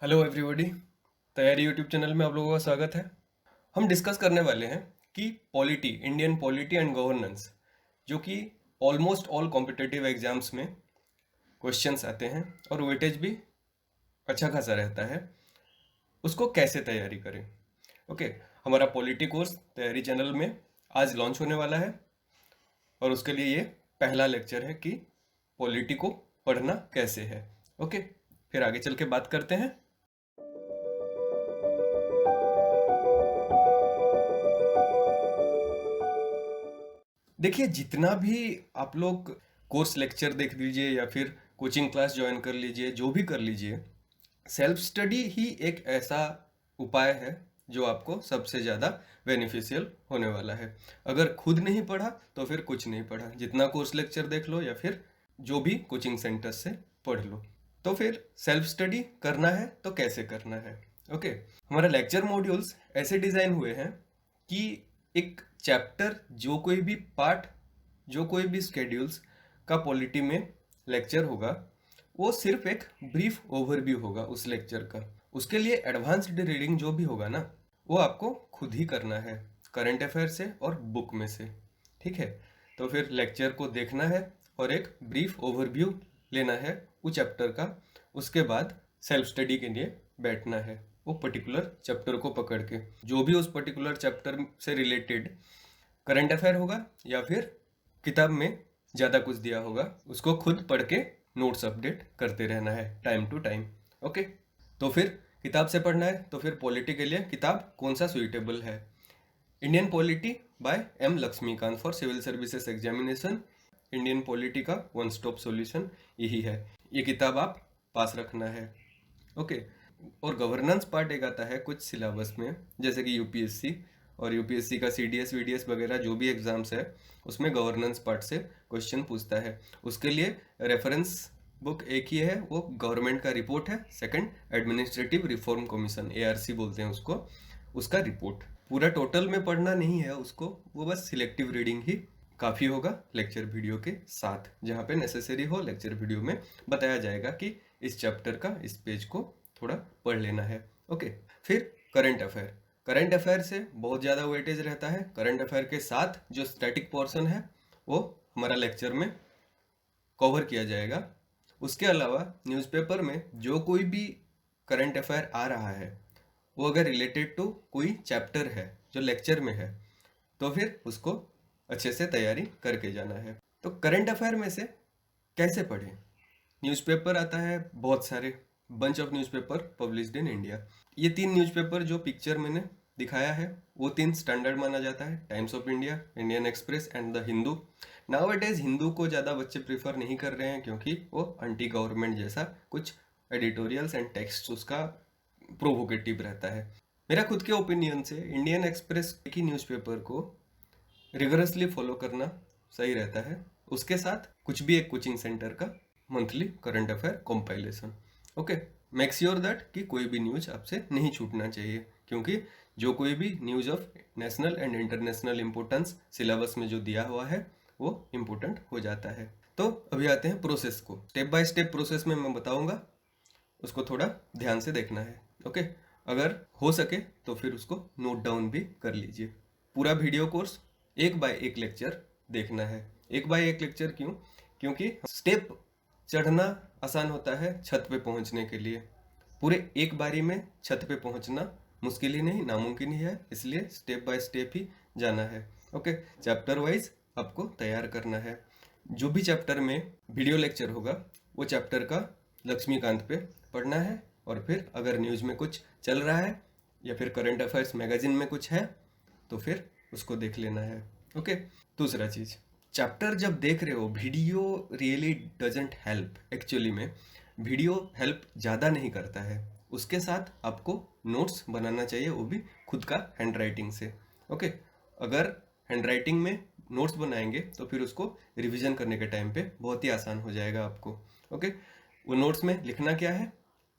Hello everybody. तैयारी YouTube channel में आप लोगों का स्वागत है। हम डिस्कस करने वाले हैं कि polity, Indian polity and governance, जो कि ऑलमोस्ट ऑल कॉम्पिटिटिव एग्जाम्स में क्वेश्चंस आते हैं और वेटेज भी अच्छा खासा रहता है, उसको कैसे तैयारी करें। ओके, हमारा पॉलिटी कोर्स तैयारी चैनल में आज लॉन्च होने वाला है और उसके लिए ये पहला लेक्चर है कि पॉलिटी को पढ़ना कैसे है। ओके, फिर आगे चल के बात करते हैं। देखिए, जितना भी आप लोग कोर्स लेक्चर देख लीजिए या फिर कोचिंग क्लास ज्वाइन कर लीजिए, जो भी कर लीजिए, सेल्फ स्टडी ही एक ऐसा उपाय है जो आपको सबसे ज़्यादा बेनिफिशियल होने वाला है। अगर खुद नहीं पढ़ा तो फिर कुछ नहीं पढ़ा, जितना कोर्स लेक्चर देख लो या फिर जो भी कोचिंग सेंटर से पढ़ लो। तो फिर सेल्फ स्टडी करना है तो कैसे करना है। ओके, हमारा लेक्चर मॉड्यूल्स ऐसे डिज़ाइन हुए हैं कि एक चैप्टर, जो कोई भी पार्ट, जो कोई भी स्केड्यूल्स का पॉलिटी में लेक्चर होगा, वो सिर्फ एक ब्रीफ ओवरव्यू होगा उस लेक्चर का। उसके लिए एडवांस्ड रीडिंग जो भी होगा ना, वो आपको खुद ही करना है, करंट अफेयर से और बुक में से। ठीक है, तो फिर लेक्चर को देखना है और एक ब्रीफ ओवरव्यू लेना है वो चैप्टर का। उसके बाद सेल्फ स्टडी के लिए बैठना है, वो पर्टिकुलर चैप्टर को पकड़ के, जो भी उस पर्टिकुलर चैप्टर से रिलेटेड करंट अफेयर होगा या फिर किताब में ज़्यादा कुछ दिया होगा, उसको खुद पढ़ के नोट्स अपडेट करते रहना है टाइम टू टाइम। ओके, तो फिर किताब से पढ़ना है तो फिर पॉलिटी के लिए किताब कौन सा सुइटेबल है। Indian polity by M Laxmikanth for civil services examination, Indian polity का वन स्टॉप सॉल्यूशन यही है। ये किताब आप पास रखना है। ओके, और गवर्नेंस पार्ट एक आता है कुछ सिलेबस में, जैसे कि यूपीएससी और यूपीएससी का सीडीएस वीडीएस वगैरह जो भी एग्जाम्स है, उसमें गवर्नेंस पार्ट से क्वेश्चन पूछता है। उसके लिए रेफरेंस बुक एक ही है, वो गवर्नमेंट का रिपोर्ट है, second administrative reform commission, ARC बोलते हैं उसको, उसका रिपोर्ट। पूरा टोटल में पढ़ना नहीं है उसको, वो बस सिलेक्टिव रीडिंग ही काफ़ी होगा लेक्चर वीडियो के साथ। जहाँ पे नेसेसरी हो लेक्चर वीडियो में बताया जाएगा कि इस चैप्टर का इस पेज को थोड़ा पढ़ लेना है। ओके, फिर करंट अफेयर। करंट अफेयर से बहुत ज़्यादा वेटेज रहता है। करंट अफेयर के साथ जो स्टैटिक पोर्शन है वो हमारा लेक्चर में कवर किया जाएगा। उसके अलावा न्यूज़पेपर में जो कोई भी करंट अफेयर आ रहा है, वो अगर रिलेटेड टू कोई चैप्टर है जो लेक्चर में है, तो फिर उसको अच्छे से तैयारी करके जाना है। तो करंट अफेयर में से कैसे पढ़ें। न्यूज़पेपर आता है बहुत सारे, bunch of newspaper published in India. ये 3 न्यूज़पेपर जो पिक्चर मैंने दिखाया है, वो 3 स्टैंडर्ड माना जाता है, times of India, Indian express and the Hindu. Nowadays Hindu को ज़्यादा बच्चे प्रीफर नहीं कर रहे हैं क्योंकि वो एंटी गवर्नमेंट जैसा कुछ एडिटोरियल्स एंड टेक्स्ट उसका प्रोवोकेटिव रहता है। मेरा खुद के ओपिनियन से इंडियन एक्सप्रेस की न्यूज़पेपर को रिगरसली फॉलो करना सही रहता है। उसके साथ कुछ भी एक कोचिंग सेंटर का monthly current affair compilation. Okay, make sure that कि कोई भी न्यूज आपसे नहीं छूटना चाहिए, क्योंकि जो कोई भी news of national and international importance syllabus में जो दिया हुआ है वो इम्पोर्टेंट हो जाता है। तो अभी आते हैं प्रोसेस को। स्टेप बाय स्टेप प्रोसेस में मैं बताऊंगा, उसको थोड़ा ध्यान से देखना है। ओके, अगर हो सके तो फिर उसको नोट डाउन भी कर लीजिए। पूरा वीडियो कोर्स एक बाय एक लेक्चर देखना है। एक बाय एक लेक्चर क्यों? क्योंकि स्टेप चढ़ना आसान होता है छत पे पहुंचने के लिए, पूरे एक बारी में छत पे पहुंचना मुश्किल ही नहीं, नामुमकिन ही है। इसलिए स्टेप बाय स्टेप ही जाना है। ओके, चैप्टर वाइज आपको तैयार करना है। जो भी चैप्टर में वीडियो लेक्चर होगा वो चैप्टर का लक्ष्मीकांत पे पढ़ना है, और फिर अगर न्यूज़ में कुछ चल रहा है या फिर करंट अफेयर्स मैगजीन में कुछ है तो फिर उसको देख लेना है। ओके, दूसरा चीज़, चैप्टर जब देख रहे हो, video really doesn't help. Actually में वीडियो हेल्प ज़्यादा नहीं करता है, उसके साथ आपको नोट्स बनाना चाहिए, वो भी खुद का हैंड राइटिंग से। ओके, अगर हैंड राइटिंग में नोट्स बनाएंगे तो फिर उसको रिवीजन करने के टाइम पे बहुत ही आसान हो जाएगा आपको। ओके, वो नोट्स में लिखना क्या है,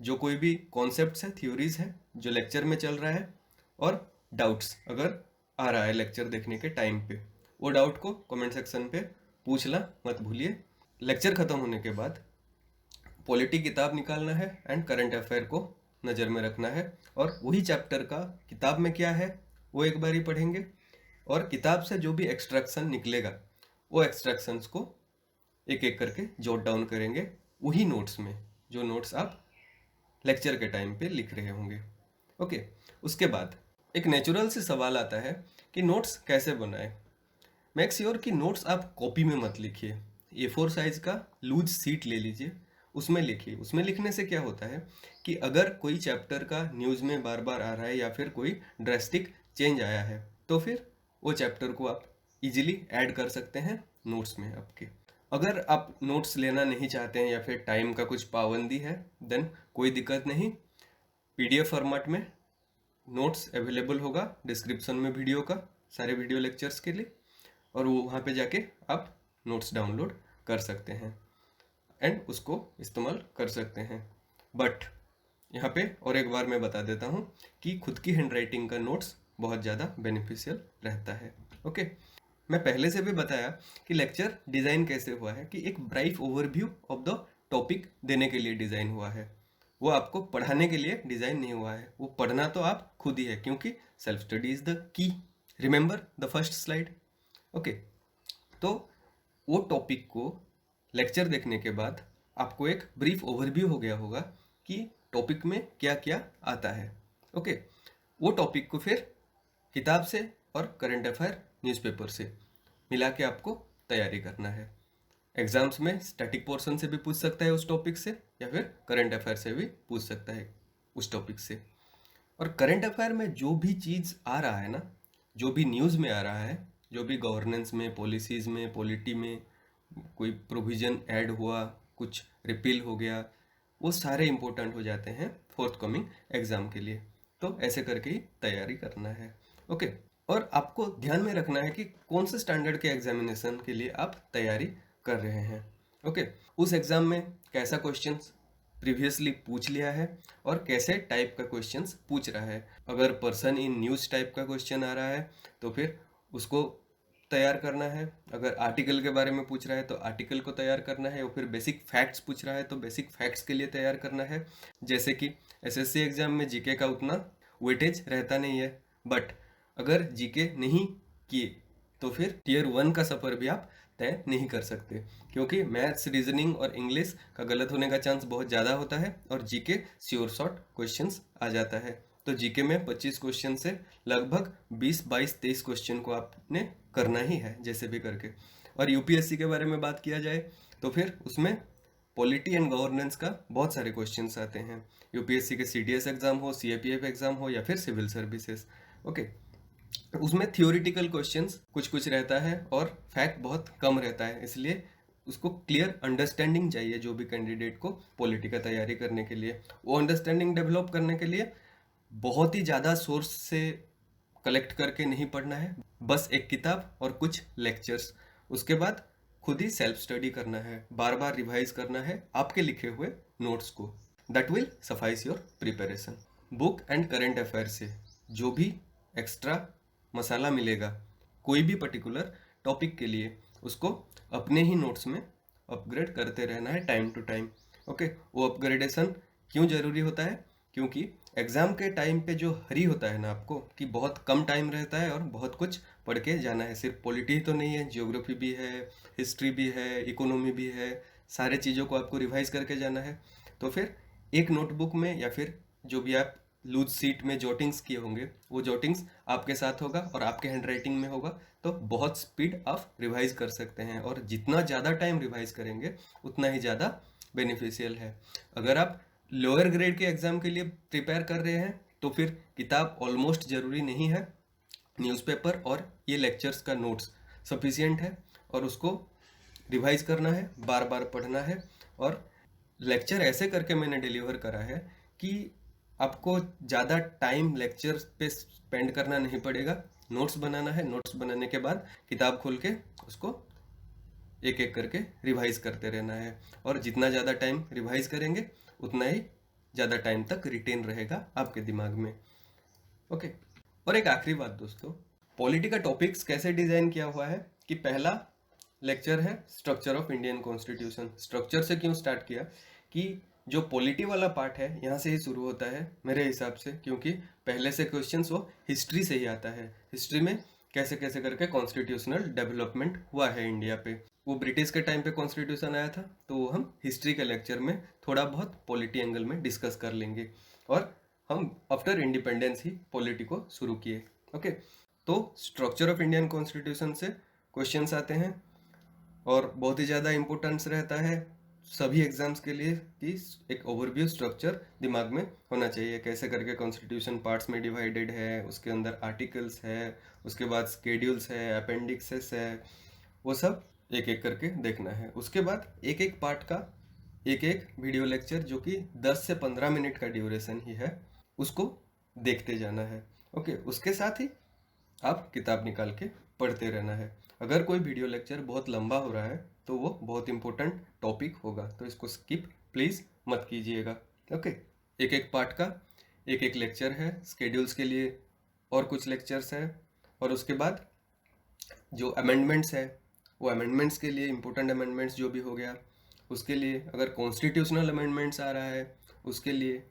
जो कोई भी कॉन्सेप्ट्स है, थ्योरीज है जो लेक्चर में चल रहा है, और डाउट्स अगर आ रहा है लेक्चर देखने के टाइम पे, वो डाउट को कमेंट सेक्शन पे पूछना मत भूलिए। लेक्चर ख़त्म होने के बाद पॉलिटी किताब निकालना है एंड करंट अफेयर को नज़र में रखना है, और वही चैप्टर का किताब में क्या है वो एक बार ही पढ़ेंगे, और किताब से जो भी एक्सट्रैक्शन निकलेगा वो एक्सट्रैक्शंस को एक एक करके जॉट डाउन करेंगे वही नोट्स में, जो नोट्स आप लेक्चर के टाइम पे लिख रहे होंगे। ओके, उसके बाद एक नेचुरल से सवाल आता है कि नोट्स कैसे बनाएं। मेक श्योर कि नोट्स आप कॉपी में मत लिखिए, A4 साइज का लूज सीट ले लीजिए, उसमें लिखिए। उसमें लिखने से क्या होता है कि अगर कोई चैप्टर का न्यूज़ में बार बार आ रहा है या फिर कोई ड्रेस्टिक चेंज आया है तो फिर वो चैप्टर को आप इजीली ऐड कर सकते हैं नोट्स में आपके। अगर आप नोट्स लेना नहीं चाहते हैं या फिर टाइम का कुछ पाबंदी है, देन कोई दिक्कत नहीं, PDF फॉर्मेट में नोट्स अवेलेबल होगा डिस्क्रिप्शन में वीडियो का, सारे वीडियो लेक्चर्स के लिए, और वो वहाँ पे जाके आप नोट्स डाउनलोड कर सकते हैं एंड उसको इस्तेमाल कर सकते हैं। बट यहाँ पे और एक बार मैं बता देता हूँ कि खुद की हैंडराइटिंग का नोट्स बहुत ज़्यादा बेनिफिशियल रहता है। ओके, मैं पहले से भी बताया कि लेक्चर डिज़ाइन कैसे हुआ है, कि एक brief overview of the topic देने के लिए डिज़ाइन हुआ है, वो आपको पढ़ाने के लिए डिज़ाइन नहीं हुआ है। वो पढ़ना तो आप खुद ही है, क्योंकि self study is the key. Remember the first slide. Okay, तो वो टॉपिक को लेक्चर देखने के बाद आपको एक ब्रीफ ओवरव्यू हो गया होगा कि टॉपिक में क्या क्या आता है। ओके, वो टॉपिक को फिर किताब से और करंट अफेयर न्यूज़पेपर से मिला के आपको तैयारी करना है। एग्जाम्स में स्टैटिक पोर्शन से भी पूछ सकता है उस टॉपिक से, या फिर करंट अफेयर से भी पूछ सकता है उस टॉपिक से। और करंट अफेयर में जो भी चीज़ आ रहा है ना, जो भी न्यूज़ में आ रहा है, जो भी गवर्नेंस में, पॉलिसीज़ में, पॉलिटी में कोई प्रोविज़न ऐड हुआ, कुछ रिपील हो गया, वो सारे इंपॉर्टेंट हो जाते हैं फोर्थ कमिंग एग्ज़ाम के लिए। तो ऐसे करके ही तैयारी करना है। ओके, और आपको ध्यान में रखना है कि कौन से स्टैंडर्ड के एग्जामिनेशन के लिए आप तैयारी कर रहे हैं। ओके, उस एग्ज़ाम में कैसा क्वेश्चंस प्रीवियसली पूछ लिया है और कैसे टाइप का क्वेश्चंस पूछ रहा है। अगर पर्सन इन न्यूज़ टाइप का क्वेश्चन आ रहा है तो फिर उसको तैयार करना है। अगर आर्टिकल के बारे में पूछ रहा है तो आर्टिकल को तैयार करना है, और फिर बेसिक फैक्ट्स पूछ रहा है तो बेसिक फैक्ट्स के लिए तैयार करना है। जैसे कि SSC एग्ज़ाम में जीके का उतना वेटेज रहता नहीं है, बट अगर जीके नहीं किए तो फिर टियर 1 का सफ़र भी आप तय नहीं कर सकते, क्योंकि मैथ्स, रीजनिंग और इंग्लिश का गलत होने का चांस बहुत ज़्यादा होता है, और जीके श्योर शॉर्ट क्वेश्चंस आ जाता है। तो जीके में 25 क्वेश्चन से लगभग 20, 22, 23 क्वेश्चन को आपने करना ही है जैसे भी करके। और यूपीएससी के बारे में बात किया जाए तो फिर उसमें पॉलिटी एंड गवर्नेंस का बहुत सारे क्वेश्चंस आते हैं। यूपीएससी के CDS एग्ज़ाम हो, CAPF एग्ज़ाम हो, या फिर सिविल सर्विसेज। ओके, उसमें थियोरिटिकल क्वेश्चंस कुछ कुछ रहता है और फैक्ट बहुत कम रहता है, इसलिए उसको क्लियर अंडरस्टैंडिंग चाहिए जो भी कैंडिडेट को पॉलिटी का तैयारी करने के लिए। वो अंडरस्टैंडिंग डेवलप करने के लिए बहुत ही ज़्यादा सोर्स से कलेक्ट करके नहीं पढ़ना है, बस एक किताब और कुछ लेक्चर्स। उसके बाद खुद ही सेल्फ स्टडी करना है, बार बार रिवाइज करना है आपके लिखे हुए नोट्स को। That will suffice your preparation. Book and current affair से जो भी एक्स्ट्रा मसाला मिलेगा कोई भी पर्टिकुलर टॉपिक के लिए, उसको अपने ही नोट्स में अपग्रेड करते रहना है टाइम टू टाइम। ओके, वो अपग्रेडेशन क्यों ज़रूरी होता है? क्योंकि एग्ज़ाम के टाइम पे जो हरी होता है ना आपको, कि बहुत कम टाइम रहता है और बहुत कुछ पढ़ के जाना है। सिर्फ पॉलिटी तो नहीं है, जियोग्राफी भी है, हिस्ट्री भी है, इकोनॉमी भी है, सारे चीज़ों को आपको रिवाइज करके जाना है। तो फिर एक नोटबुक में या फिर जो भी आप लूज सीट में जोटिंग्स किए होंगे, वो जोटिंग्स आपके साथ होगा और आपके हैंड राइटिंग में होगा, तो बहुत स्पीड आप रिवाइज कर सकते हैं। और जितना ज़्यादा टाइम रिवाइज करेंगे उतना ही ज़्यादा बेनिफिशियल है। अगर आप लोअर ग्रेड के एग्ज़ाम के लिए प्रिपेयर कर रहे हैं तो फिर किताब ऑलमोस्ट ज़रूरी नहीं है, न्यूज़पेपर और ये लेक्चर्स का नोट्स सफिशिएंट है, और उसको रिवाइज करना है, बार बार पढ़ना है। और लेक्चर ऐसे करके मैंने डिलीवर करा है कि आपको ज़्यादा टाइम लेक्चर पे स्पेंड करना नहीं पड़ेगा। नोट्स बनाना है, नोट्स बनाने के बाद किताब खोल के उसको एक एक करके रिवाइज करते रहना है, और जितना ज़्यादा टाइम रिवाइज करेंगे उतना ही ज़्यादा टाइम तक रिटेन रहेगा आपके दिमाग में। ओके, और एक आखिरी बात दोस्तों, पॉलिटी का टॉपिक्स कैसे डिज़ाइन किया हुआ है कि पहला लेक्चर है structure of Indian constitution. Structure से क्यों स्टार्ट किया कि जो पॉलिटी वाला पार्ट है यहाँ से ही शुरू होता है मेरे हिसाब से, क्योंकि पहले से क्वेश्चंस वो हिस्ट्री से ही आता है। हिस्ट्री में कैसे कैसे करके कॉन्स्टिट्यूशनल डेवलपमेंट हुआ है इंडिया पे। वो ब्रिटिश के टाइम पे कॉन्स्टिट्यूशन आया था, तो वो हम हिस्ट्री के लेक्चर में थोड़ा बहुत पॉलिटी एंगल में डिस्कस कर लेंगे। और हम आफ्टर इंडिपेंडेंस ही पॉलिटी को शुरू किए। ओके, तो स्ट्रक्चर ऑफ इंडियन कॉन्स्टिट्यूशन से क्वेश्चंस आते हैं और बहुत ही ज़्यादा इम्पोर्टेंस रहता है सभी एग्जाम्स के लिए कि एक ओवरव्यू स्ट्रक्चर दिमाग में होना चाहिए, कैसे करके कॉन्स्टिट्यूशन पार्ट्स में डिवाइडेड है, उसके अंदर आर्टिकल्स है, उसके बाद स्केड्यूल्स है, अपेंडिक्सेस है, वो सब एक एक करके देखना है। उसके बाद एक एक पार्ट का एक एक वीडियो लेक्चर जो कि 10 से 15 मिनट का ड्यूरेशन ही है, उसको देखते जाना है। ओके, उसके साथ ही आप किताब निकाल के पढ़ते रहना है। अगर कोई वीडियो लेक्चर बहुत लंबा हो रहा है तो वो बहुत इंपॉर्टेंट टॉपिक होगा, तो इसको स्किप प्लीज़ मत कीजिएगा। ओके, एक एक पार्ट का एक एक लेक्चर है, स्केड्यूल्स के लिए और कुछ लेक्चर्स हैं, और उसके बाद जो अमेंडमेंट्स है वो अमेंडमेंट्स के लिए इंपॉर्टेंट अमेंडमेंट्स जो भी हो गया उसके लिए, अगर कॉन्स्टिट्यूशनल अमेंडमेंट्स आ रहा है उसके लिए,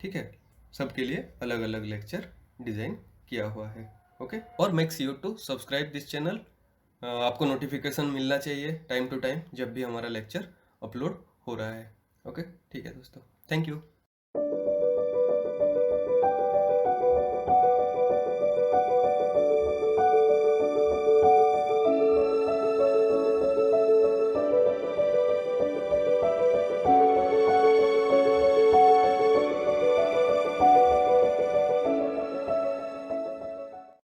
ठीक है, सबके लिए अलग अलग लेक्चर डिज़ाइन किया हुआ है। ओके, और make sure to subscribe this channel. आपको नोटिफिकेशन मिलना चाहिए टाइम टू टाइम जब भी हमारा लेक्चर अपलोड हो रहा है। ओके, ठीक है दोस्तों, थैंक यू।